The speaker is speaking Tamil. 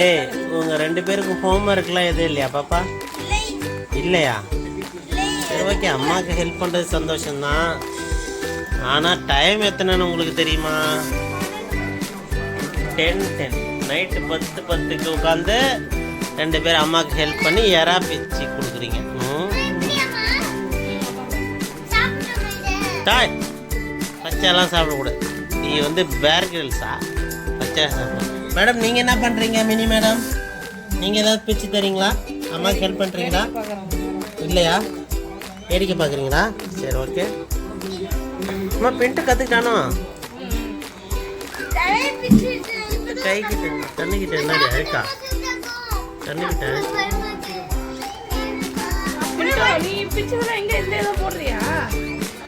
ஏய் உங்க 2 பேருக்கும் ஹோம்ஒர்க்லாம் எதுவும் இல்லையா பாப்பா? இல்லையா? சரி ஓகே, அம்மாவுக்கு ஹெல்ப் பண்ணுறது சந்தோஷம்தான். ஆனால் டைம் எத்தனைன்னு உங்களுக்கு தெரியுமா? 10 நைட்டு 10:10க்கு உட்காந்து 2 பேர் அம்மாவுக்கு ஹெல்ப் பண்ணி எறா பிச்சு கொடுக்குறீங்க. தாய் பச்சைலாம் சாப்பிடக்கூடாது. நீ வந்து பேர் கிரில்ஸா? பச்சை சாப்பிட. மேடம் நீங்கள் என்ன பண்ணுறீங்க? மினி மேடம் நீங்கள் ஏதாவது பிச்சு தரீங்களா? அம்மாவுக்கு ஹெல்ப் பண்ணுறீங்களா? இல்லையா? வேடிக்கை பார்க்குறீங்களா? சரி ஓகே. அம்மா பின்ட்டு கற்றுக்கிட்டானோ? கைக்கிட்ட தண்ணிக்கிட்ட என்னடி அழுக்கா? தண்ணிக்கிட்ட நீ பிச்சை எங்க எந்த போடுறியா?